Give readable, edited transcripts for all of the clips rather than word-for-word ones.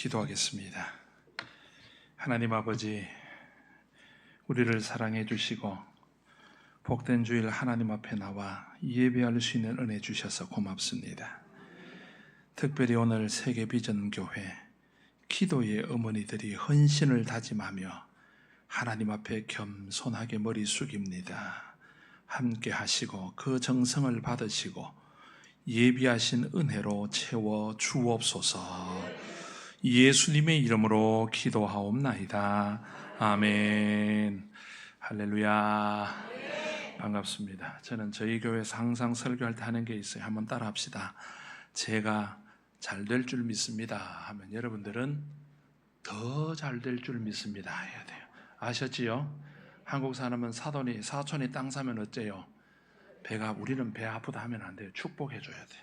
기도하겠습니다. 하나님 아버지, 우리를 사랑해 주시고 복된 주일 하나님 앞에 나와 예배할 수 있는 은혜 주셔서 고맙습니다. 특별히 오늘 세계비전교회 기도의 어머니들이 헌신을 다짐하며 하나님 앞에 겸손하게 머리 숙입니다. 함께 하시고 그 정성을 받으시고 예비하신 은혜로 채워 주옵소서. 예수님의 이름으로 기도하옵나이다. 아멘. 할렐루야. 반갑습니다. 저는 저희 교회에서 항상 설교할 때 하는 게 있어요. 한번 따라 합시다. 제가 잘 될 줄 믿습니다 하면 여러분들은 더 잘 될 줄 믿습니다 해야 돼요. 아셨지요? 한국 사람은 사촌이 땅 사면 어째요? 우리는 배 아프다 하면 안 돼요. 축복해 줘야 돼요.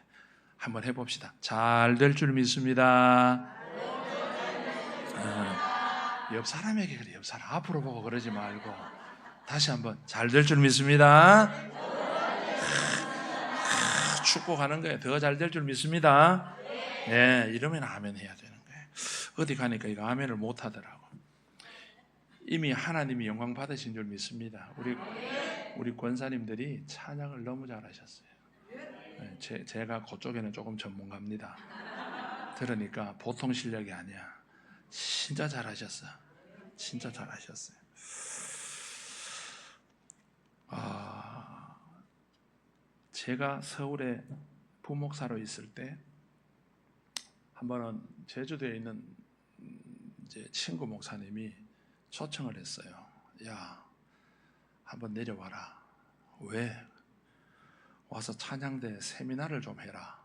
한번 해봅시다. 잘 될 줄 믿습니다. 옆 사람에게 그래. 옆 사람 앞으로 보고 그러지 말고 다시 한번 잘 될 줄 믿습니다. 축복하는 거예요. 더 잘 될 줄 믿습니다. 네, 이러면 아멘 해야 되는 거예요. 어디 가니까 이거 아멘을 못 하더라고. 이미 하나님이 영광 받으신 줄 믿습니다. 우리 권사님들이 찬양을 너무 잘하셨어요. 제가 그쪽에는 조금 전문가입니다. 들으니까 보통 실력이 아니야. 진짜 잘하셨어. 진짜 잘하셨어요. 제가 서울에 부목사로 있을 때 한 번은 제주도에 있는 이제 친구 목사님이 초청을 했어요. 야, 한번 내려와라. 왜? 와서 찬양대 세미나를 좀 해라.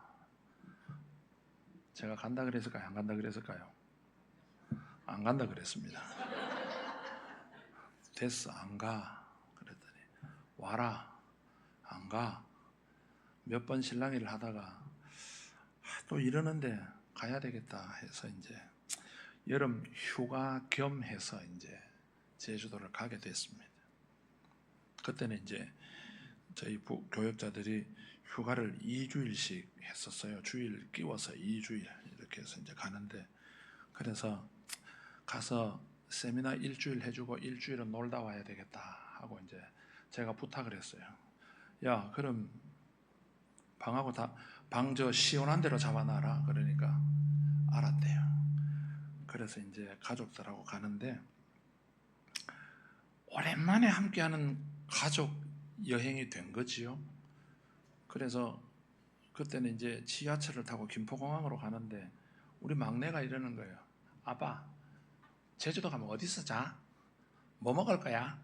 제가 간다 그랬을까요? 안 간다 그랬을까요? 안 간다 그랬습니다. 됐어, 안 가. 그랬더니 와라. 안 가. 몇 번 실랑이를 하다가 또 이러는데 가야 되겠다 해서 이제 여름 휴가 겸해서 이제 제주도를 가게 됐습니다. 그때는 이제 저희 교역자들이 휴가를 2주일씩 했었어요. 주일 끼워서 2주일 이렇게 해서 이제 가는데, 그래서 가서 세미나 일주일 해주고 일주일은 놀다 와야 되겠다 하고 이제 제가 부탁을 했어요. 야, 그럼 방하고 방 시원한 데로 잡아놔라. 그러니까 알았대요. 그래서 이제 가족들하고 가는데 오랜만에 함께하는 가족 여행이 된 거지요. 그래서 그때는 이제 지하철을 타고 김포공항으로 가는데 우리 막내가 이러는 거예요. 아빠, 제주도 가면 어디서 자? 뭐 먹을 거야?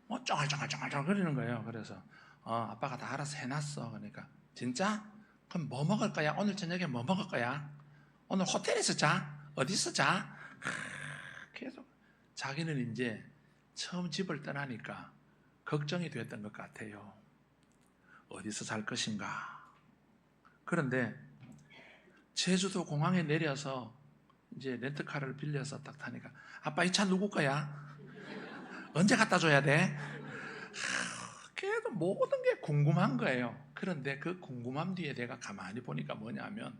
뭐 쫑알쫑알쫑알 거리는 거예요. 그래서 아빠가 다 알아서 해놨어. 그러니까 진짜? 그럼 뭐 먹을 거야? 오늘 저녁에 뭐 먹을 거야? 오늘 호텔에서 자? 어디서 자? 계속 자기는 이제 처음 집을 떠나니까 걱정이 됐던 것 같아요. 어디서 잘 것인가? 그런데 제주도 공항에 내려서 이제 렌트카를 빌려서 딱 타니까 아빠, 이 차 누구 거야? 언제 갖다 줘야 돼? 계속 모든 게 궁금한 거예요. 그런데 그 궁금함 뒤에 내가 가만히 보니까 뭐냐면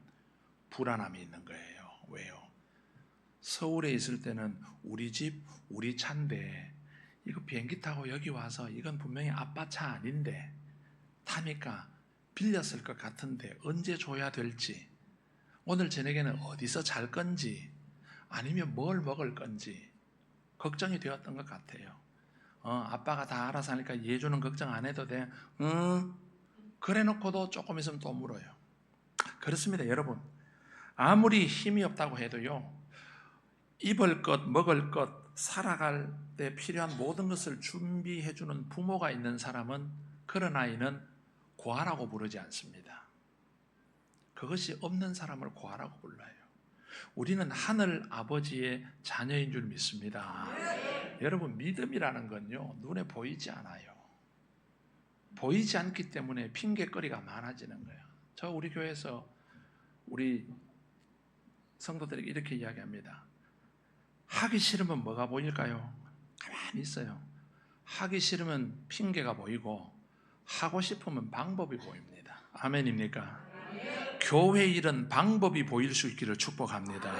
불안함이 있는 거예요. 왜요? 서울에 있을 때는 우리 집, 우리 차인데 이거 비행기 타고 여기 와서 이건 분명히 아빠 차 아닌데 타니까 빌렸을 것 같은데 언제 줘야 될지, 오늘 저녁에는 어디서 잘 건지 아니면 뭘 먹을 건지 걱정이 되었던 것 같아요. 아빠가 다 알아서 하니까 예주는 걱정 안 해도 돼. 그래 놓고도 조금 있으면 또 물어요. 그렇습니다, 여러분. 아무리 힘이 없다고 해도요, 입을 것, 먹을 것, 살아갈 때 필요한 모든 것을 준비해주는 부모가 있는 사람은 그런 아이는 고아라고 부르지 않습니다. 그것이 없는 사람을 고아라고 불러요. 우리는 하늘 아버지의 자녀인 줄 믿습니다. 여러분, 믿음이라는 건요, 눈에 보이지 않아요. 보이지 않기 때문에 핑계거리가 많아지는 거예요. 저 우리 교회에서 우리 성도들에게 이렇게 이야기합니다. 하기 싫으면 뭐가 보일까요? 가만히 있어요. 하기 싫으면 핑계가 보이고 하고 싶으면 방법이 보입니다. 아멘입니까? 교회 일은 방법이 보일 수 있기를 축복합니다.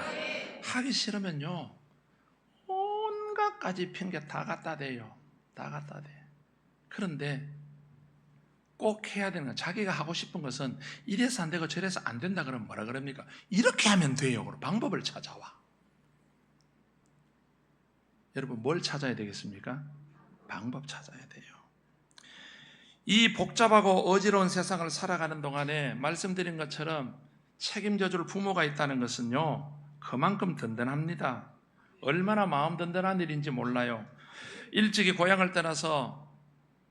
하기 싫으면요, 온갖 가지 핑계 다 갖다 대요. 다 갖다 대. 그런데 꼭 해야 되는 건, 자기가 하고 싶은 것은 이래서 안 되고 저래서 안 된다 그러면 뭐라 그럽니까? 이렇게 하면 돼요. 그럼 방법을 찾아와. 여러분, 뭘 찾아야 되겠습니까? 방법 찾아야 돼요. 이 복잡하고 어지러운 세상을 살아가는 동안에 말씀드린 것처럼 책임져 줄 부모가 있다는 것은요, 그만큼 든든합니다. 얼마나 마음 든든한 일인지 몰라요. 일찍이 고향을 떠나서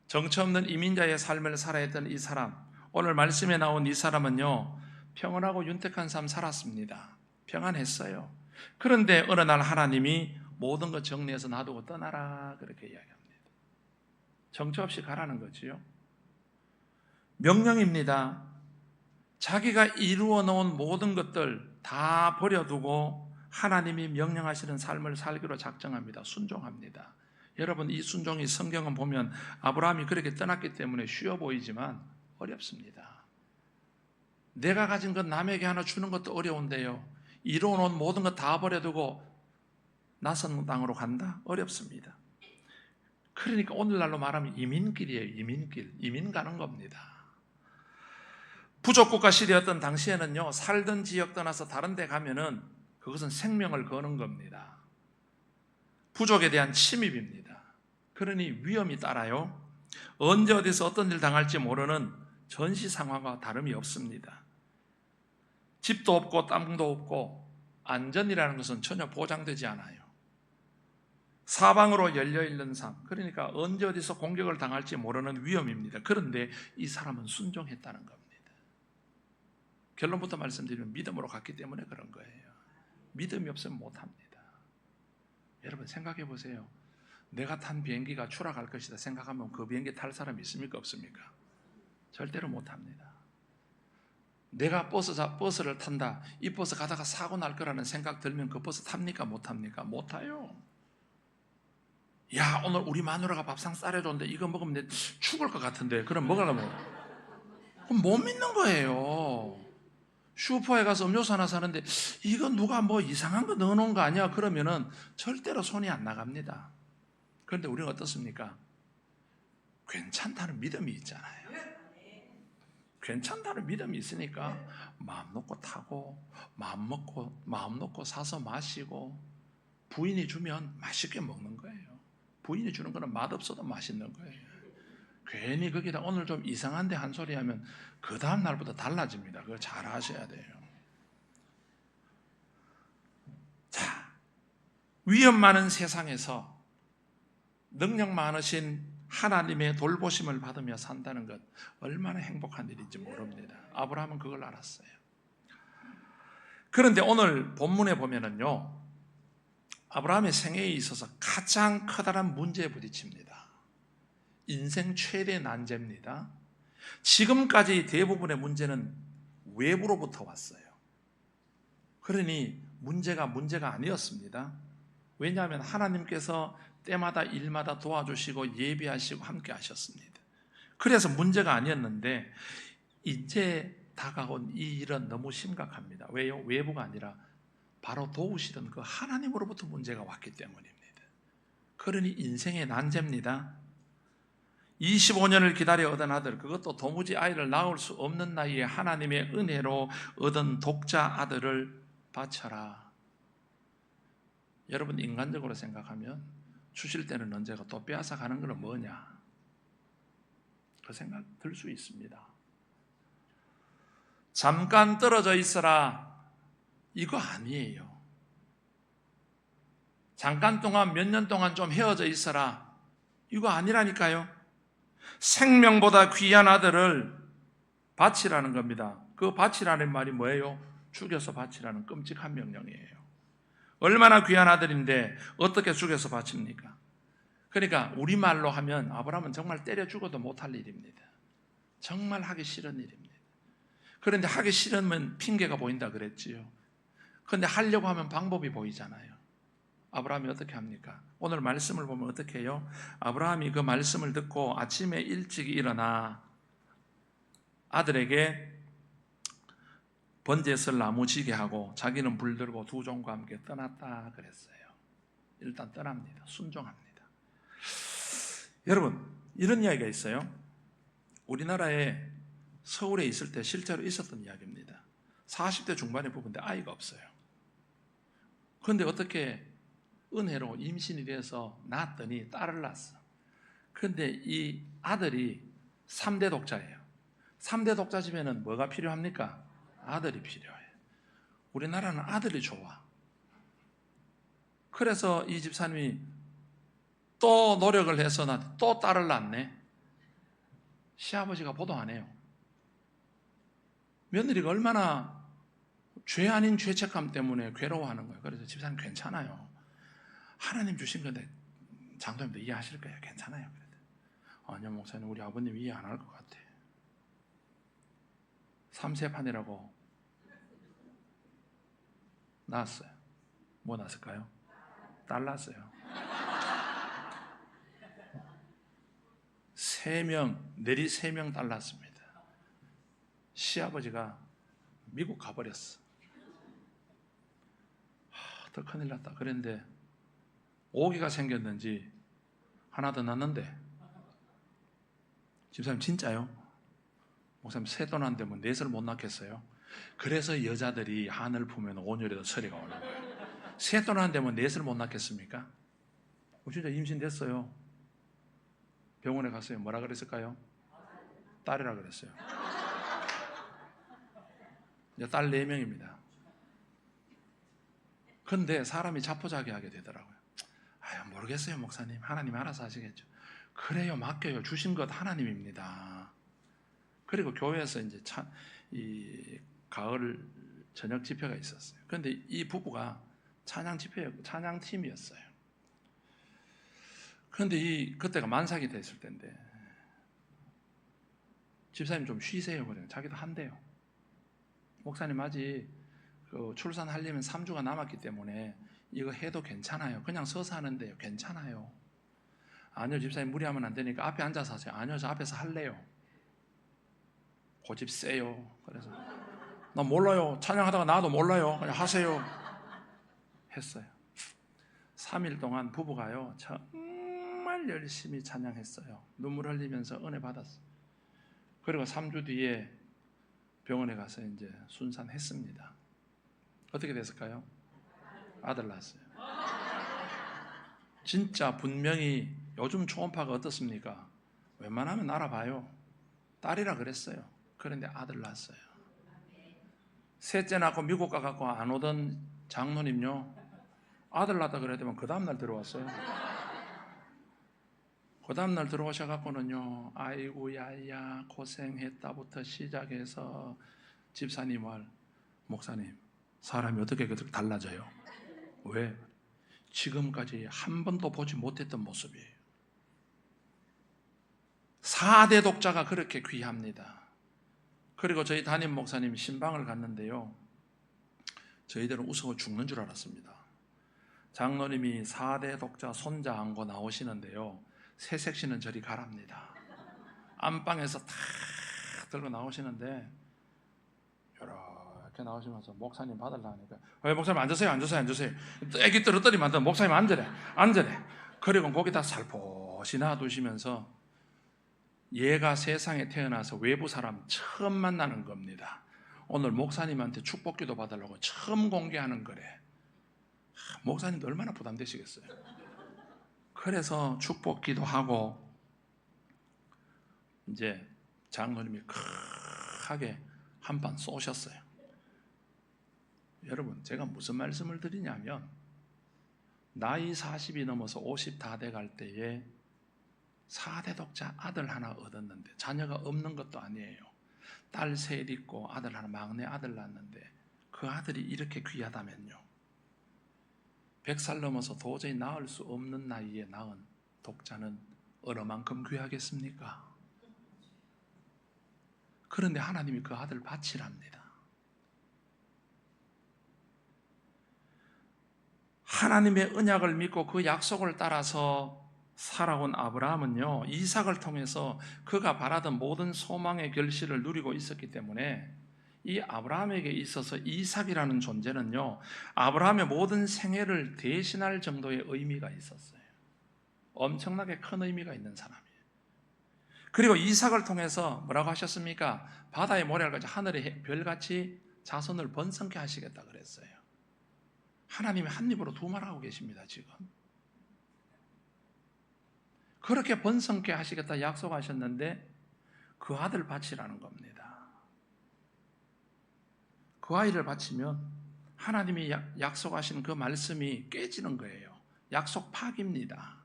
정처 없는 이민자의 삶을 살아야 했던 이 사람, 오늘 말씀에 나온 이 사람은요, 평온하고 윤택한 삶 살았습니다. 평안했어요. 그런데 어느 날 하나님이 모든 것 정리해서 놔두고 떠나라, 그렇게 이야기합니다. 정처 없이 가라는 거지요. 명령입니다. 자기가 이루어 놓은 모든 것들 다 버려두고 하나님이 명령하시는 삶을 살기로 작정합니다. 순종합니다. 여러분, 이 순종이 성경은 보면 아브라함이 그렇게 떠났기 때문에 쉬워 보이지만 어렵습니다. 내가 가진 것 남에게 하나 주는 것도 어려운데요, 이루어 놓은 모든 것 다 버려두고 낯선 땅으로 간다? 어렵습니다. 그러니까 오늘날로 말하면 이민길이에요. 이민길. 이민 가는 겁니다. 부족국가 시대였던 당시에는요, 살던 지역 떠나서 다른 데 가면은 그것은 생명을 거는 겁니다. 부족에 대한 침입입니다. 그러니 위험이 따라요. 언제 어디서 어떤 일 당할지 모르는 전시 상황과 다름이 없습니다. 집도 없고 땅도 없고 안전이라는 것은 전혀 보장되지 않아요. 사방으로 열려있는 삶, 그러니까 언제 어디서 공격을 당할지 모르는 위험입니다. 그런데 이 사람은 순종했다는 겁니다. 결론부터 말씀드리면 믿음으로 갔기 때문에 그런 거예요. 믿음이 없으면 못합니다. 여러분, 생각해 보세요. 내가 탄 비행기가 추락할 것이다 생각하면 그 비행기 탈 사람이 있습니까? 없습니까? 절대로 못합니다. 내가 버스를 탄다, 이 버스 가다가 사고 날 거라는 생각 들면 그 버스 탑니까? 못합니까? 못 타요. 야, 오늘 우리 마누라가 밥상 싸려줬는데 이거 먹으면 내 죽을 것 같은데, 그럼 먹으려면 그럼 못 믿는 거예요. 슈퍼에 가서 음료수 하나 사는데 이거 누가 뭐 이상한 거 넣어놓은 거 아니야? 그러면은 절대로 손이 안 나갑니다. 그런데 우리는 어떻습니까? 괜찮다는 믿음이 있잖아요. 괜찮다는 믿음이 있으니까 마음 놓고 타고 마음 놓고 사서 마시고, 부인이 주면 맛있게 먹는 거예요. 부인이 주는 거는 맛없어도 맛있는 거예요. 괜히 거기다 오늘 좀 이상한데 한 소리 하면 그 다음 날부터 달라집니다. 그거 잘 아셔야 돼요. 자, 위험 많은 세상에서 능력 많으신 하나님의 돌보심을 받으며 산다는 것, 얼마나 행복한 일인지 모릅니다. 아브라함은 그걸 알았어요. 그런데 오늘 본문에 보면은요, 아브라함의 생애에 있어서 가장 커다란 문제에 부딪힙니다. 인생 최대 난제입니다. 지금까지 대부분의 문제는 외부로부터 왔어요. 그러니 문제가 아니었습니다. 왜냐하면 하나님께서 때마다 일마다 도와주시고 예비하시고 함께 하셨습니다. 그래서 문제가 아니었는데 이제 다가온 이 일은 너무 심각합니다. 왜요? 외부가 아니라 바로 도우시던 그 하나님으로부터 문제가 왔기 때문입니다. 그러니 인생의 난제입니다. 25년을 기다려 얻은 아들, 그것도 도무지 아이를 낳을 수 없는 나이에 하나님의 은혜로 얻은 독자 아들을 바쳐라. 여러분, 인간적으로 생각하면 주실 때는 언제가 또 빼앗아 가는 건 뭐냐, 그 생각 들 수 있습니다. 잠깐 떨어져 있어라, 이거 아니에요. 잠깐 동안 몇 년 동안 좀 헤어져 있어라, 이거 아니라니까요. 생명보다 귀한 아들을 바치라는 겁니다. 그 바치라는 말이 뭐예요? 죽여서 바치라는 끔찍한 명령이에요. 얼마나 귀한 아들인데 어떻게 죽여서 바칩니까? 그러니까 우리말로 하면 아브라함은 정말 때려 죽어도 못할 일입니다. 정말 하기 싫은 일입니다. 그런데 하기 싫으면 핑계가 보인다 그랬지요. 그런데 하려고 하면 방법이 보이잖아요. 아브라함이 어떻게 합니까? 오늘 말씀을 보면 어떻게 해요? 아브라함이 그 말씀을 듣고 아침에 일찍 일어나 아들에게 번제설 나무 지게 하고 자기는 불 들고 두 종과 함께 떠났다 그랬어요. 일단 떠납니다. 순종합니다. 여러분, 이런 이야기가 있어요. 우리나라에 서울에 있을 때 실제로 있었던 이야기입니다. 40대 중반의 부부인데 아이가 없어요. 그런데 어떻게 은혜로 임신이 돼서 낳았더니 딸을 낳았어. 그런데 이 아들이 3대 독자예요. 3대 독자 집에는 뭐가 필요합니까? 아들이 필요해요. 우리나라는 아들이 좋아. 그래서 이 집사님이 또 노력을 해서 또 딸을 낳네. 시아버지가 보도 안 해요. 며느리가 얼마나 죄 아닌 죄책감 때문에 괴로워하는 거예요. 그래서 집사님 괜찮아요. 하나님 주신 건데 장로님도 이해하실 거예요. 괜찮아요. 아니요 목사님, 우리 아버님 이해 안 할 것 같아. 3세판이라고 낳았어요. 뭐 낳았을까요? 딸 낳았어요. 3명, 내리 3명 딸 낳았습니다. 시아버지가 미국 가버렸어. 더 큰일 났다. 그런데 오기가 생겼는지 하나 더 낳는데, 집사님 진짜요? 목사님 세돈 안 되면 넷을 못 낳겠어요? 그래서 여자들이 하늘 보면 온열에도 서리가 오는 거예요. 세돈 안 되면 넷을 못 낳겠습니까? 진짜 임신됐어요. 병원에 갔어요. 뭐라 그랬을까요? 딸이라 그랬어요. 이제 딸 4명입니다. 근데 사람이 자포자기하게 되더라고요. 모르겠어요 목사님, 하나님 알아서 하시겠죠. 그래요, 맡겨요. 주신 것 하나님입니다. 그리고 교회에서 이제 이 가을 저녁 집회가 있었어요. 그런데 이 부부가 찬양팀이었어요. 그런데 그때가 만삭이 됐을 때인데, 집사님 좀 쉬세요. 그래요. 자기도 한대요. 목사님 아직 출산하려면 3주가 남았기 때문에 이거 해도 괜찮아요. 그냥 서서 하는데요. 괜찮아요. 아니요 집사님, 무리하면 안 되니까 앞에 앉아서 하세요. 아니요, 저 앞에서 할래요. 고집 세요. 그래서 나 몰라요. 찬양하다가 나도 몰라요. 그냥 하세요. 했어요. 3일 동안 부부가요 정말 열심히 찬양했어요. 눈물 흘리면서 은혜 받았어요. 그리고 3주 뒤에 병원에 가서 이제 순산했습니다. 어떻게 됐을까요? 아들 낳았어요. 진짜 분명히 요즘 초음파가 어떻습니까? 웬만하면 알아봐요. 딸이라 그랬어요. 그런데 아들 낳았어요. 셋째 낳고 미국 가갖고 안 오던 장로님요, 아들 낳았다 그래야 되면 그 다음날 들어왔어요. 그 다음날 들어오셔갖고는요, 아이고 야야 고생했다부터 시작해서 집사님 말, 목사님 사람이 어떻게 그렇게 달라져요? 왜? 지금까지 한 번도 보지 못했던 모습이에요. 4대 독자가 그렇게 귀합니다. 그리고 저희 담임 목사님 신방을 갔는데요, 저희들은 웃어 죽는 줄 알았습니다. 장로님이 4대 독자 손자 안고 나오시는데요, 새색시는 저리 가랍니다. 안방에서 탁 들고 나오시는데 이렇게 나오시면서 목사님 받으려고 하니까, 목사님 앉으세요. 애기 떨어뜨리면 안 돼. 목사님 앉으래. 그리고 거기다 살포시 놔두시면서 얘가 세상에 태어나서 외부 사람 처음 만나는 겁니다. 오늘 목사님한테 축복기도 받으려고 처음 공개하는 거래. 목사님도 얼마나 부담되시겠어요. 그래서 축복기도 하고 이제 장로님이 크게 한 판 쏘셨어요. 여러분, 제가 무슨 말씀을 드리냐면, 나이 40이 넘어서 50 다 돼갈 때에 4대 독자 아들 하나 얻었는데, 자녀가 없는 것도 아니에요. 딸 셋 있고 아들 하나, 막내 아들 낳았는데 그 아들이 이렇게 귀하다면요, 100살 넘어서 도저히 낳을 수 없는 나이에 낳은 독자는 얼마만큼 귀하겠습니까? 그런데 하나님이 그 아들 바치랍니다. 하나님의 언약을 믿고 그 약속을 따라서 살아온 아브라함은요, 이삭을 통해서 그가 바라던 모든 소망의 결실을 누리고 있었기 때문에 이 아브라함에게 있어서 이삭이라는 존재는요, 아브라함의 모든 생애를 대신할 정도의 의미가 있었어요. 엄청나게 큰 의미가 있는 사람이에요. 그리고 이삭을 통해서 뭐라고 하셨습니까? 바다의 모래알같이 하늘의 별같이 자손을 번성케 하시겠다 그랬어요. 하나님이 한 입으로 두 말 하고 계십니다, 지금. 그렇게 번성케 하시겠다 약속하셨는데 그 아들 바치라는 겁니다. 그 아이를 바치면 하나님이 약속하신 그 말씀이 깨지는 거예요. 약속 파기입니다.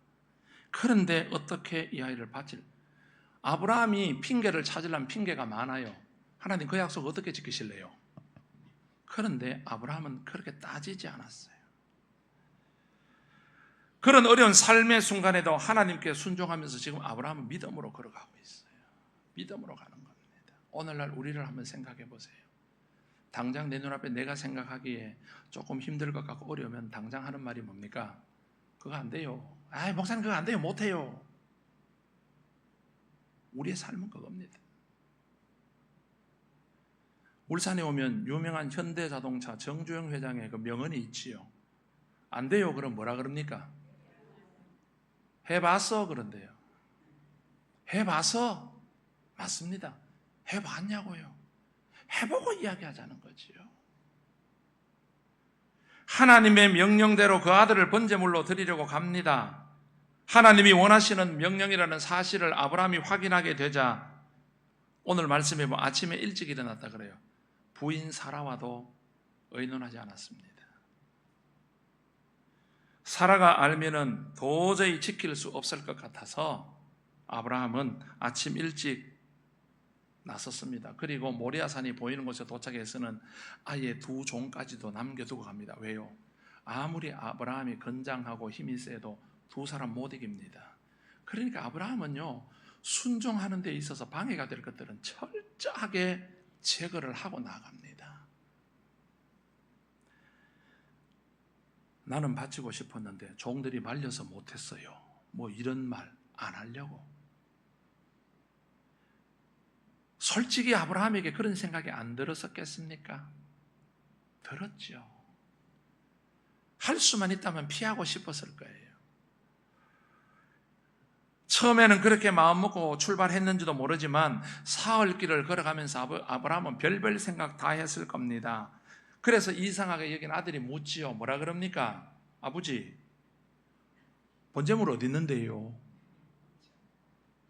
그런데 어떻게 이 아이를 바칠? 아브라함이 핑계를 찾으려면 핑계가 많아요. 하나님 그 약속 어떻게 지키실래요? 그런데 아브라함은 그렇게 따지지 않았어요. 그런 어려운 삶의 순간에도 하나님께 순종하면서 지금 아브라함은 믿음으로 걸어가고 있어요. 믿음으로 가는 겁니다. 오늘날 우리를 한번 생각해 보세요. 당장 내 눈앞에 내가 생각하기에 조금 힘들 것 같고 어려우면 당장 하는 말이 뭡니까? 그거 안 돼요. 목사님 그거 안 돼요. 못해요. 우리의 삶은 그겁니다. 울산에 오면 유명한 현대자동차 정주영 회장의 그 명언이 있지요. 안 돼요. 그럼 뭐라 그럽니까? 해봤어. 그런데요. 해봐서? 맞습니다. 해봤냐고요. 해보고 이야기하자는 거지요. 하나님의 명령대로 그 아들을 번제물로 드리려고 갑니다. 하나님이 원하시는 명령이라는 사실을 아브라함이 확인하게 되자 오늘 말씀에 보면 아침에 일찍 일어났다 그래요. 부인 사라와도 의논하지 않았습니다. 사라가 알면은 도저히 지킬 수 없을 것 같아서 아브라함은 아침 일찍 나섰습니다. 그리고 모리아산이 보이는 곳에 도착해서는 아예 두 종까지도 남겨두고 갑니다. 왜요? 아무리 아브라함이 건장하고 힘이 세도 두 사람 못 이깁니다. 그러니까 아브라함은요, 순종하는 데 있어서 방해가 될 것들은 철저하게 제거를 하고 나갑니다. 나는 바치고 싶었는데 종들이 말려서 못했어요. 뭐 이런 말 안 하려고. 솔직히 아브라함에게 그런 생각이 안 들었었겠습니까? 들었죠. 할 수만 있다면 피하고 싶었을 거예요. 처음에는 그렇게 마음먹고 출발했는지도 모르지만 사흘 길을 걸어가면서 아브라함은 별별 생각 다 했을 겁니다. 그래서 이상하게 여긴 아들이 묻지요. 뭐라 그럽니까? 아버지, 번제물 어디 있는데요?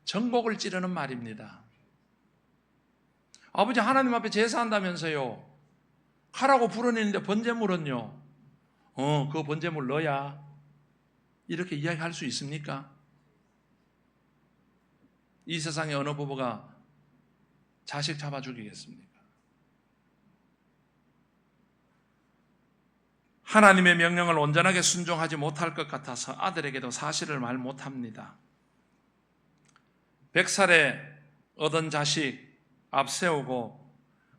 정복을 찌르는 말입니다. 아버지, 하나님 앞에 제사한다면서요. 하라고 부르는데 번제물은요? 그 번제물 너야. 이렇게 이야기할 수 있습니까? 이 세상의 어느 부부가 자식 잡아 죽이겠습니까? 하나님의 명령을 온전하게 순종하지 못할 것 같아서 아들에게도 사실을 말 못합니다. 100살에 얻은 자식 앞세우고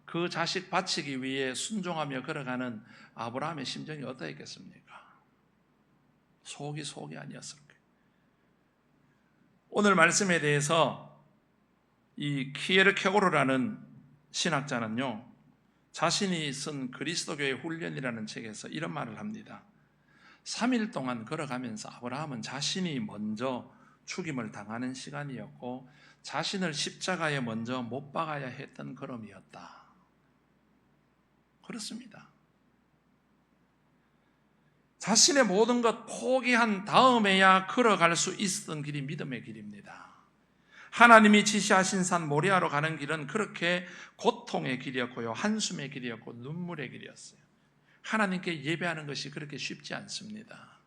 그 자식 바치기 위해 순종하며 걸어가는 아브라함의 심정이 어떠했겠습니까? 속이 아니었을 거예요. 오늘 말씀에 대해서 이 키에르케고르라는 신학자는요, 자신이 쓴 그리스도교의 훈련이라는 책에서 이런 말을 합니다. 3일 동안 걸어가면서 아브라함은 자신이 먼저 죽임을 당하는 시간이었고 자신을 십자가에 먼저 못 박아야 했던 걸음이었다. 그렇습니다. 자신의 모든 것 포기한 다음에야 걸어갈 수 있었던 길이 믿음의 길입니다. 하나님이 지시하신 산 모리아로 가는 길은 그렇게 고통의 길이었고요, 한숨의 길이었고 눈물의 길이었어요. 하나님께 예배하는 것이 그렇게 쉽지 않습니다.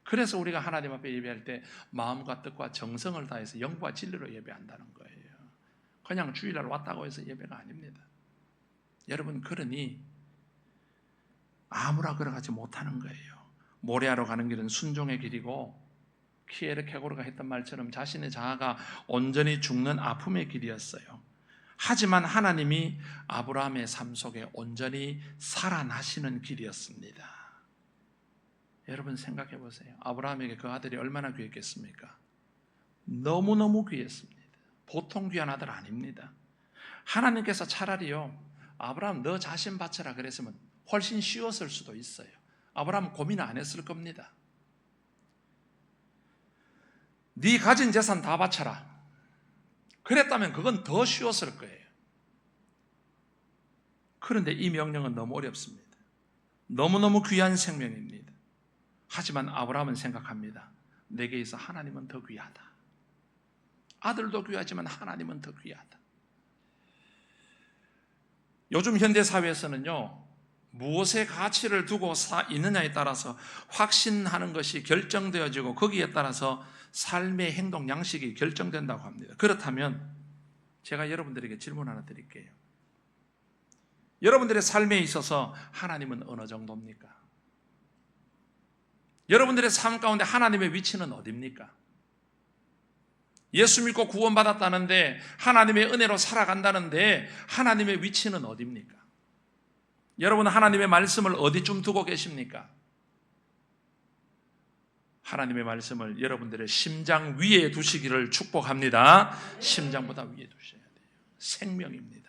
그래서 우리가 하나님 앞에 예배할 때 마음과 뜻과 정성을 다해서 영과 진리로 예배한다는 거예요. 그냥 주일날 왔다고 해서 예배가 아닙니다. 여러분, 그러니 아무나 걸어가지 못하는 거예요. 모리아로 가는 길은 순종의 길이고 키에르케고르가 했던 말처럼 자신의 자아가 온전히 죽는 아픔의 길이었어요. 하지만 하나님이 아브라함의 삶 속에 온전히 살아나시는 길이었습니다. 여러분 생각해 보세요. 아브라함에게 그 아들이 얼마나 귀했겠습니까? 너무너무 귀했습니다. 보통 귀한 아들 아닙니다. 하나님께서 차라리요, 아브라함 너 자신 바쳐라 그랬으면 훨씬 쉬웠을 수도 있어요. 아브라함 고민 안 했을 겁니다. 네 가진 재산 다 바쳐라 그랬다면 그건 더 쉬웠을 거예요. 그런데 이 명령은 너무 어렵습니다. 너무너무 귀한 생명입니다. 하지만 아브라함은 생각합니다. 내게 있어 하나님은 더 귀하다. 아들도 귀하지만 하나님은 더 귀하다. 요즘 현대사회에서는요, 무엇의 가치를 두고 있느냐에 따라서 확신하는 것이 결정되어지고 거기에 따라서 삶의 행동 양식이 결정된다고 합니다. 그렇다면 제가 여러분들에게 질문 하나 드릴게요. 여러분들의 삶에 있어서 하나님은 어느 정도입니까? 여러분들의 삶 가운데 하나님의 위치는 어디입니까? 예수 믿고 구원받았다는데, 하나님의 은혜로 살아간다는데 하나님의 위치는 어디입니까? 여러분은 하나님의 말씀을 어디쯤 두고 계십니까? 하나님의 말씀을 여러분들의 심장 위에 두시기를 축복합니다. 심장보다 위에 두셔야 돼요. 생명입니다.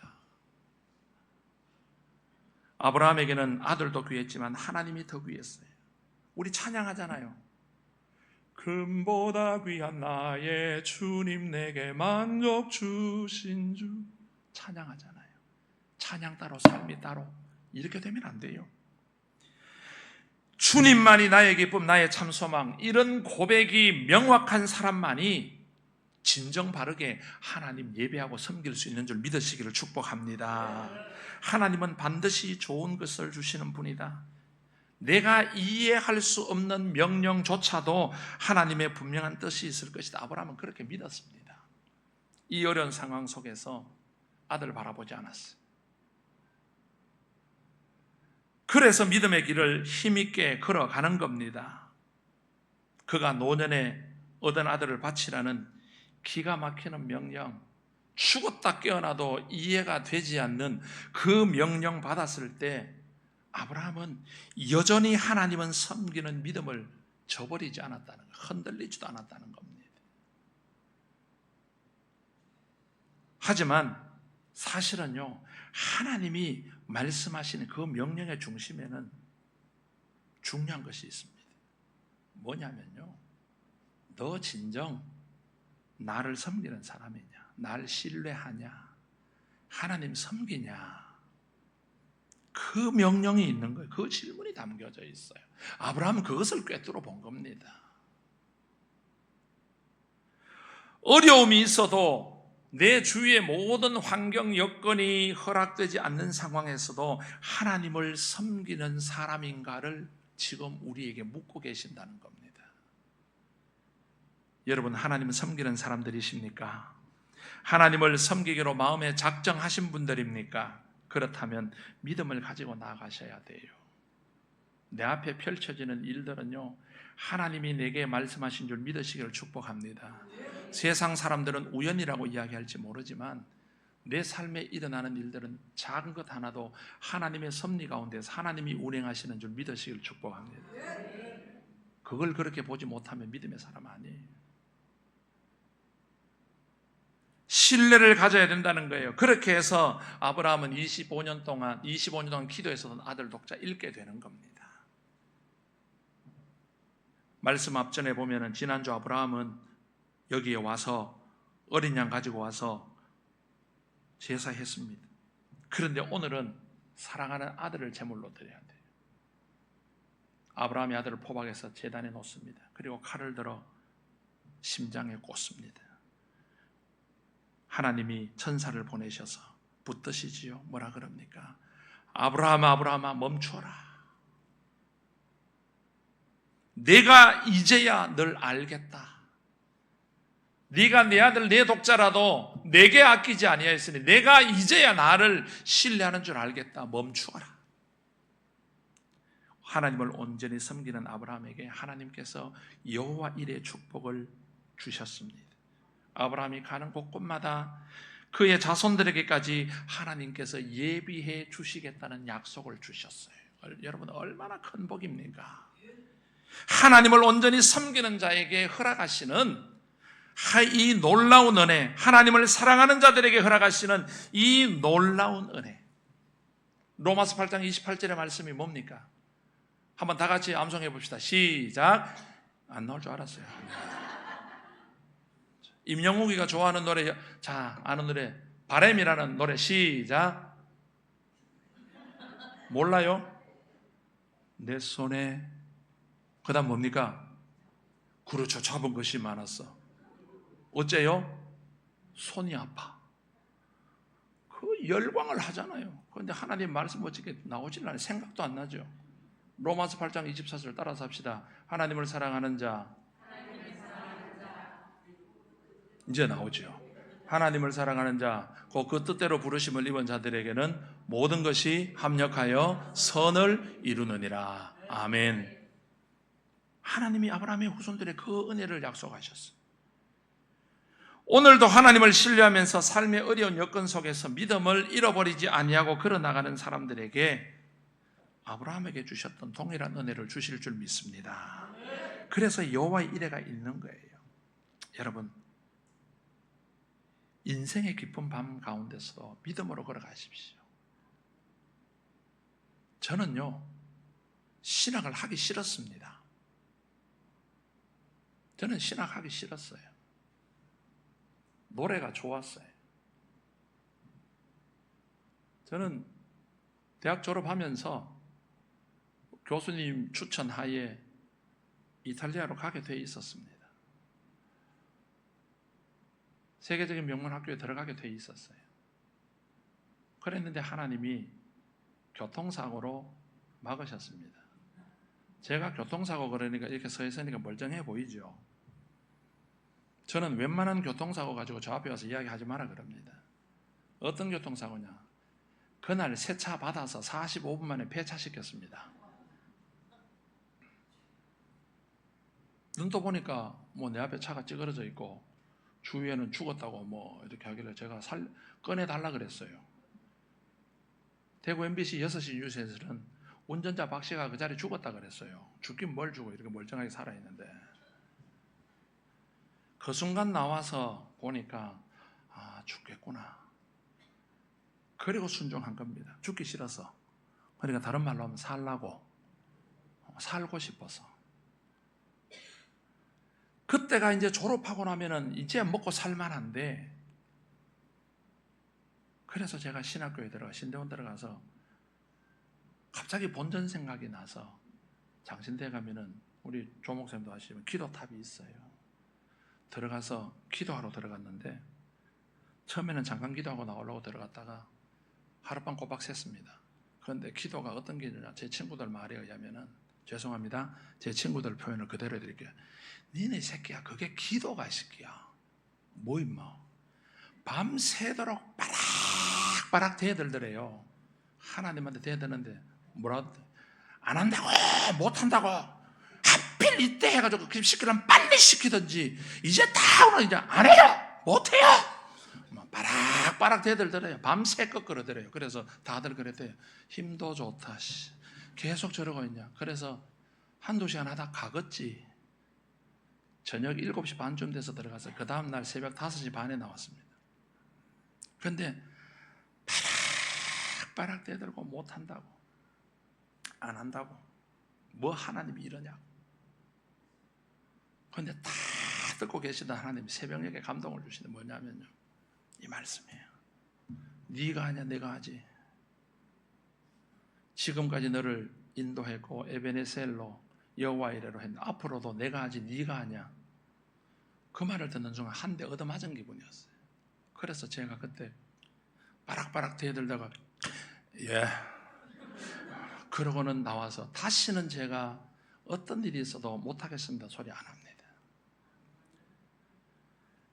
아브라함에게는 아들도 귀했지만 하나님이 더 귀했어요. 우리 찬양하잖아요. 금보다 귀한 나의 주님 내게 만족 주신 주. 찬양하잖아요. 찬양 따로 삶이 따로 이렇게 되면 안 돼요. 주님만이 나의 기쁨 나의 참 소망, 이런 고백이 명확한 사람만이 진정 바르게 하나님 예배하고 섬길 수 있는 줄 믿으시기를 축복합니다. 하나님은 반드시 좋은 것을 주시는 분이다. 내가 이해할 수 없는 명령조차도 하나님의 분명한 뜻이 있을 것이다. 아브라함은 그렇게 믿었습니다. 이 어려운 상황 속에서 아들 바라보지 않았어요. 그래서 믿음의 길을 힘있게 걸어가는 겁니다. 그가 노년에 얻은 아들을 바치라는 기가 막히는 명령, 죽었다 깨어나도 이해가 되지 않는 그 명령 받았을 때 아브라함은 여전히 하나님은 섬기는 믿음을 저버리지 않았다는 것, 흔들리지도 않았다는 겁니다. 하지만 사실은요, 하나님이 말씀하시는 그 명령의 중심에는 중요한 것이 있습니다. 뭐냐면요, 너 진정 나를 섬기는 사람이냐, 날 신뢰하냐, 하나님 섬기냐, 그 명령이 있는 거예요. 그 질문이 담겨져 있어요. 아브라함은 그것을 꿰뚫어 본 겁니다. 어려움이 있어도 내 주위의 모든 환경 여건이 허락되지 않는 상황에서도 하나님을 섬기는 사람인가를 지금 우리에게 묻고 계신다는 겁니다. 여러분, 하나님을 섬기는 사람들이십니까? 하나님을 섬기기로 마음에 작정하신 분들입니까? 그렇다면 믿음을 가지고 나아가셔야 돼요. 내 앞에 펼쳐지는 일들은요, 하나님이 내게 말씀하신 줄 믿으시기를 축복합니다. 세상 사람들은 우연이라고 이야기할지 모르지만 내 삶에 일어나는 일들은 작은 것 하나도 하나님의 섭리 가운데서 하나님이 운행하시는 줄 믿으시기를 축복합니다. 그걸 그렇게 보지 못하면 믿음의 사람 아니에요. 신뢰를 가져야 된다는 거예요. 그렇게 해서 아브라함은 25년 동안 기도했었던 아들 독자 잃게 되는 겁니다. 말씀 앞전에 보면은 지난주 아브라함은 여기에 와서 어린 양 가지고 와서 제사했습니다. 그런데 오늘은 사랑하는 아들을 제물로 드려야 돼요. 아브라함이 아들을 포박해서 제단에 놓습니다. 그리고 칼을 들어 심장에 꽂습니다. 하나님이 천사를 보내셔서 붙드시지요. 뭐라 그럽니까? 아브라함아, 아브라함아, 멈추어라. 내가 이제야 널 알겠다. 네가 내 아들 내 독자라도 내게 아끼지 아니하였으니 내가 이제야 나를 신뢰하는 줄 알겠다. 멈추어라. 하나님을 온전히 섬기는 아브라함에게 하나님께서 여호와 일의 축복을 주셨습니다. 아브라함이 가는 곳곳마다 그의 자손들에게까지 하나님께서 예비해 주시겠다는 약속을 주셨어요. 여러분, 얼마나 큰 복입니까? 하나님을 온전히 섬기는 자에게 허락하시는 이 놀라운 은혜, 하나님을 사랑하는 자들에게 허락하시는 이 놀라운 은혜. 로마서 8장 28절의 말씀이 뭡니까? 한번 다 같이 암송해 봅시다. 시작. 안 나올 줄 알았어요. 임영웅이가 좋아하는 노래, 자, 아는 노래, 바램이라는 노래. 시작. 몰라요? 내 손에, 그 다음 뭡니까? 그렇죠. 잡은 것이 많았어. 어째요? 손이 아파. 그 열광을 하잖아요. 그런데 하나님 말씀 어떻게 나오질 않아요. 생각도 안 나죠. 로마서 8장 24절 따라서 합시다. 하나님을 사랑하는 자, 이제 나오죠. 하나님을 사랑하는 자, 그 뜻대로 부르심을 입은 자들에게는 모든 것이 합력하여 선을 이루느니라. 아멘. 하나님이 아브라함의 후손들의 그 은혜를 약속하셨어요. 오늘도 하나님을 신뢰하면서 삶의 어려운 여건 속에서 믿음을 잃어버리지 아니하고 걸어나가는 사람들에게 아브라함에게 주셨던 동일한 은혜를 주실 줄 믿습니다. 그래서 여호와의 이레가 있는 거예요. 여러분, 인생의 깊은 밤 가운데서도 믿음으로 걸어가십시오. 저는요, 신학을 하기 싫었습니다. 저는 신학하기 싫었어요. 노래가 좋았어요. 저는 대학 졸업하면서 교수님 추천하에 이탈리아로 가게 돼 있었습니다. 세계적인 명문 학교에 들어가게 돼 있었어요. 그랬는데 하나님이 교통사고로 막으셨습니다. 제가 교통사고 그러니까 이렇게 서 있으니까 멀쩡해 보이죠. 저는 웬만한 교통사고 가지고 저 앞에 와서 이야기하지 마라 그럽니다. 어떤 교통사고냐? 그날 세차 받아서 45분 만에 폐차시켰습니다. 눈 떠 보니까 뭐 내 앞에 차가 찌그러져 있고 주위에는 죽었다고 뭐 이렇게 하길래 제가 꺼내달라 그랬어요. 대구 MBC 6시 뉴스에서는 운전자 박 씨가 그 자리에 죽었다 그랬어요. 죽긴 뭘 죽어, 이렇게 멀쩡하게 살아있는데. 그 순간 나와서 보니까 아, 죽겠구나. 그리고 순종한 겁니다. 죽기 싫어서. 그러니까 다른 말로 하면 살고 싶어서. 그때가 이제 졸업하고 나면은 이제 먹고 살만한데, 그래서 제가 신학교에 신대원 들어가서 갑자기 본전 생각이 나서, 장신대 가면은 우리 조 목사님도 아시지만 기도탑이 있어요. 들어가서 기도하러 들어갔는데, 처음에는 잠깐 기도하고 나오려고 들어갔다가 하룻밤 꼬박 샜습니다. 그런데 기도가 어떤 기도냐, 제 친구들 말에 의하면은, 죄송합니다, 제 친구들 표현을 그대로 해드릴게요. 니네 새끼야, 그게 기도가 이 새끼야. 뭐 임마, 밤새도록 바락바락 대들더래요. 하나님한테 대드는데 뭐라 안 한다고, 못 한다고, 하필 이때 해가지고 시키려면 빨리 시키든지, 이제 다 오늘 이제 안 해요, 못 해요, 바락바락 대들더래요. 밤새 꺾으러더래요. 그래서 다들 그랬대요. 힘도 좋다, 계속 저러고 있냐. 그래서 한두 시간 하다 가겠지. 저녁 7시 반쯤 돼서 들어가서 그 다음날 새벽 5시 반에 나왔습니다. 그런데 바락바락 대들고 못한다고, 안 한다고, 뭐 하나님이 이러냐고. 그런데 다 듣고 계시던 하나님이 새벽녘에 감동을 주시는 뭐냐면요, 이 말씀이에요. 네가 하냐 내가 하지. 지금까지 너를 인도했고 에베네셀로 여호와 이레로 했는데 앞으로도 내가 하지 네가 하냐. 그 말을 듣는 순간 한 대 얻어맞은 기분이었어요. 그래서 제가 그때 바락바락 대들다가 예 그러고는 나와서 다시는 제가 어떤 일이 있어도 못하겠습니다 소리 안 합니다.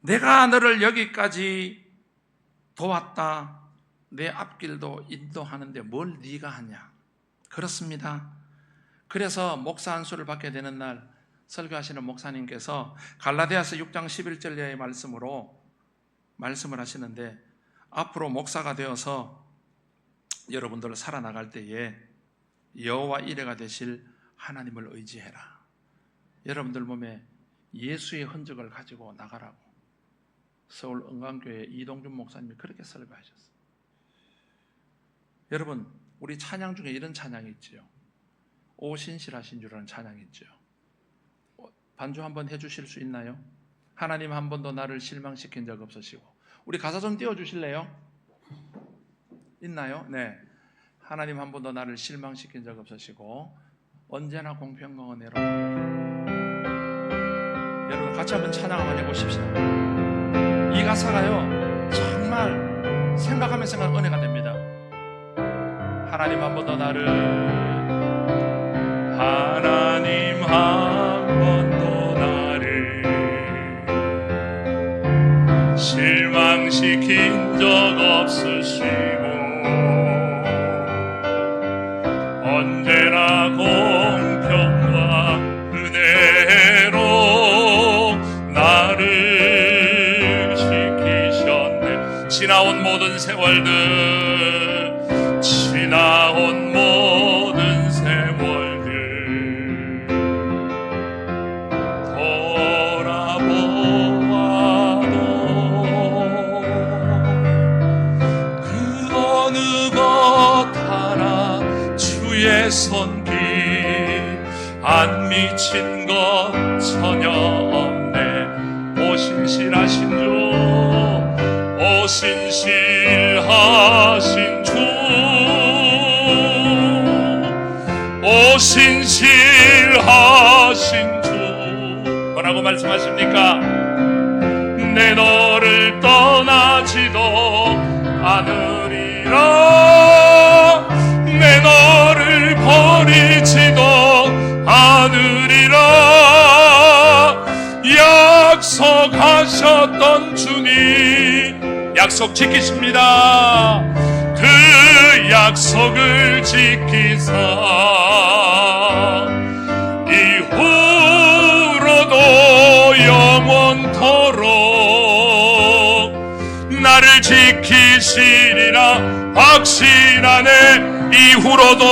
내가 너를 여기까지 도왔다, 내 앞길도 인도하는데 뭘 네가 하냐. 그렇습니다. 그래서 목사 안수를 받게 되는 날 설교하시는 목사님께서 갈라디아서 6장 11절의 말씀으로 말씀을 하시는데, 앞으로 목사가 되어서 여러분들 살아나갈 때에 여호와 이레가 되실 하나님을 의지해라. 여러분들 몸에 예수의 흔적을 가지고 나가라고. 서울 은광교회 이동준 목사님이 그렇게 설교하셨어요. 여러분, 우리 찬양 중에 이런 찬양이 있지요. 오신실하신 주라는 찬양이 있죠. 반주 한번 해주실 수 있나요? 하나님 한 번도 나를 실망시킨 적 없으시고. 우리 가사 좀 띄워주실래요? 있나요? 네. 하나님 한 번도 나를 실망시킨 적 없으시고 언제나 공평과 은혜로. 여러분 같이 한번 찬양 한번 해보십시다. 이 가사가요 정말 생각하면 은혜가 됩니다. 하나님 한 번도 나를, 하나님 한 번도 나를 실망시킨 적 없으시고 언제나 공평과 은혜로 나를 지키셨네. 지나온 모든 세월들, 지나온 모든 세월들 돌아보아도 그 어느 것 하나 주의 손길 안 미친 것 전혀 없네. 오신실하신 주, 오신실하신 주, 오신실하신 주 뭐라고 말씀하십니까? 내 너를 떠나지도 않으리라, 내 너를 버리지도 않으리라. 약속하셨던 주님 약속 지키십니다. 그 약속을 지키사 이후로도 영원토록 나를 지키시리라 확신하네. 이후로도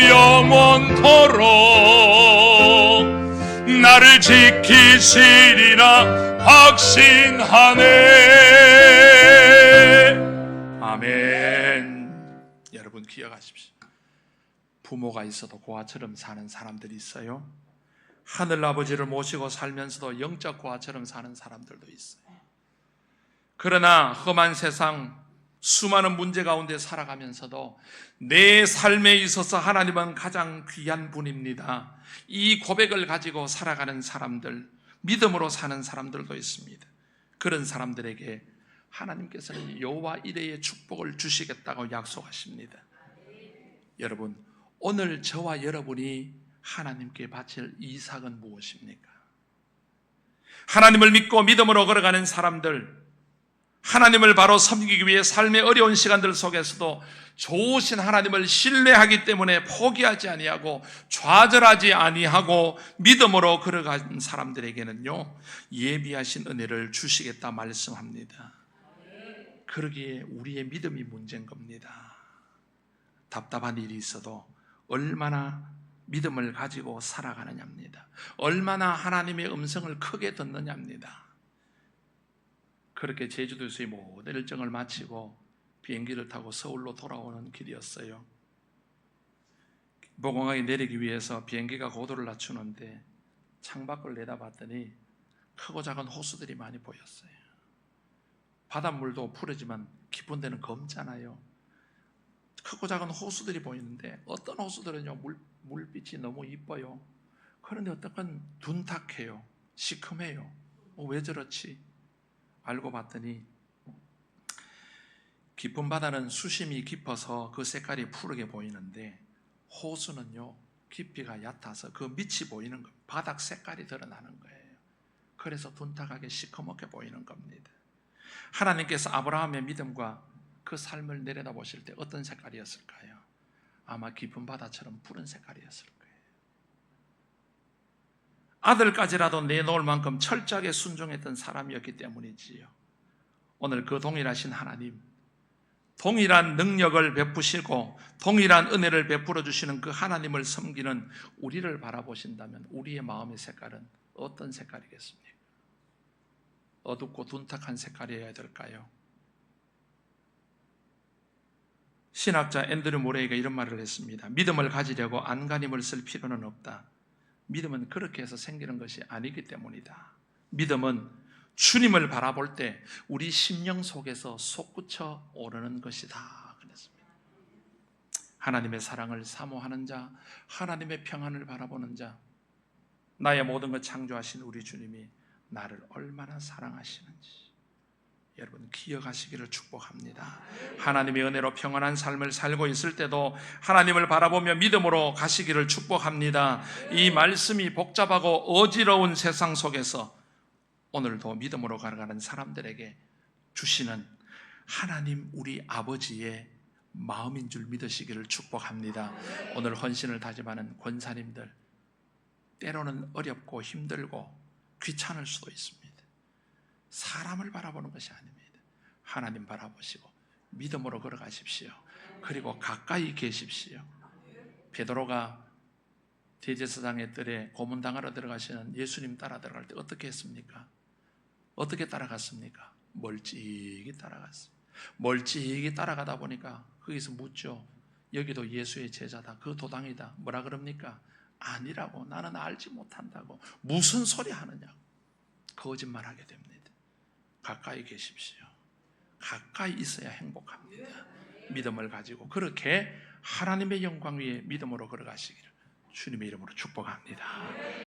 영원토록 나를 지키시리라 확신하네. 아멘. 여러분 기억하십시오. 부모가 있어도 고아처럼 사는 사람들이 있어요. 하늘아버지를 모시고 살면서도 영적 고아처럼 사는 사람들도 있어요. 그러나 험한 세상 수많은 문제 가운데 살아가면서도 내 삶에 있어서 하나님은 가장 귀한 분입니다, 이 고백을 가지고 살아가는 사람들, 믿음으로 사는 사람들도 있습니다. 그런 사람들에게 하나님께서는 여호와 이레의 축복을 주시겠다고 약속하십니다. 여러분, 오늘 저와 여러분이 하나님께 바칠 이삭은 무엇입니까? 하나님을 믿고 믿음으로 걸어가는 사람들, 하나님을 바로 섬기기 위해 삶의 어려운 시간들 속에서도 좋으신 하나님을 신뢰하기 때문에 포기하지 아니하고 좌절하지 아니하고 믿음으로 걸어가는 사람들에게는요, 예비하신 은혜를 주시겠다 말씀합니다. 그러기에 우리의 믿음이 문제인 겁니다. 답답한 일이 있어도 얼마나 믿음을 가지고 살아가느냐입니다. 얼마나 하나님의 음성을 크게 듣느냐입니다. 그렇게 제주도에서의 모든 일정을 마치고 비행기를 타고 서울로 돌아오는 길이었어요. 모공항에 내리기 위해서 비행기가 고도를 낮추는데 창밖을 내다봤더니 크고 작은 호수들이 많이 보였어요. 바닷물도 푸르지만 깊은 데는 검잖아요. 크고 작은 호수들이 보이는데 어떤 호수들은요 물빛이 너무 이뻐요. 그런데 어떤 건 둔탁해요. 시큼해요. 왜 저렇지? 알고 봤더니 깊은 바다는 수심이 깊어서 그 색깔이 푸르게 보이는데 호수는요 깊이가 얕아서 그 밑이 보이는 거예요. 바닥 색깔이 드러나는 거예요. 그래서 둔탁하게 시커멓게 보이는 겁니다. 하나님께서 아브라함의 믿음과 그 삶을 내려다보실 때 어떤 색깔이었을까요? 아마 깊은 바다처럼 푸른 색깔이었을 거예요. 아들까지라도 내놓을 만큼 철저하게 순종했던 사람이었기 때문이지요. 오늘 그 동일하신 하나님, 동일한 능력을 베푸시고 동일한 은혜를 베풀어 주시는 그 하나님을 섬기는 우리를 바라보신다면 우리의 마음의 색깔은 어떤 색깔이겠습니까? 어둡고 둔탁한 색깔이어야 될까요? 신학자 앤드류 모레이가 이런 말을 했습니다. 믿음을 가지려고 안간힘을 쓸 필요는 없다. 믿음은 그렇게 해서 생기는 것이 아니기 때문이다. 믿음은 주님을 바라볼 때 우리 심령 속에서 솟구쳐 오르는 것이다. 그랬습니다. 하나님의 사랑을 사모하는 자, 하나님의 평안을 바라보는 자, 나의 모든 것 창조하신 우리 주님이 나를 얼마나 사랑하시는지 여러분 기억하시기를 축복합니다. 하나님의 은혜로 평안한 삶을 살고 있을 때도 하나님을 바라보며 믿음으로 가시기를 축복합니다. 이 말씀이 복잡하고 어지러운 세상 속에서 오늘도 믿음으로 걸어가는 사람들에게 주시는 하나님 우리 아버지의 마음인 줄 믿으시기를 축복합니다. 오늘 헌신을 다짐하는 권사님들, 때로는 어렵고 힘들고 귀찮을 수도 있습니다. 사람을 바라보는 것이 아닙니다. 하나님 바라보시고 믿음으로 걸어가십시오. 그리고 가까이 계십시오. 베드로가 대제사장의 뜰에 고문당하러 들어가시는 예수님 따라 들어갈 때 어떻게 했습니까? 어떻게 따라갔습니까? 멀찍이 따라갔습니다. 멀찍이 따라가다 보니까 거기서 묻죠. 여기도 예수의 제자다. 그 도당이다. 뭐라 그럽니까? 아니라고. 나는 알지 못한다고. 무슨 소리 하느냐고. 거짓말하게 됩니다. 가까이 계십시오. 가까이 있어야 행복합니다. 믿음을 가지고 그렇게 하나님의 영광 위에 믿음으로 걸어가시기를 주님의 이름으로 축복합니다.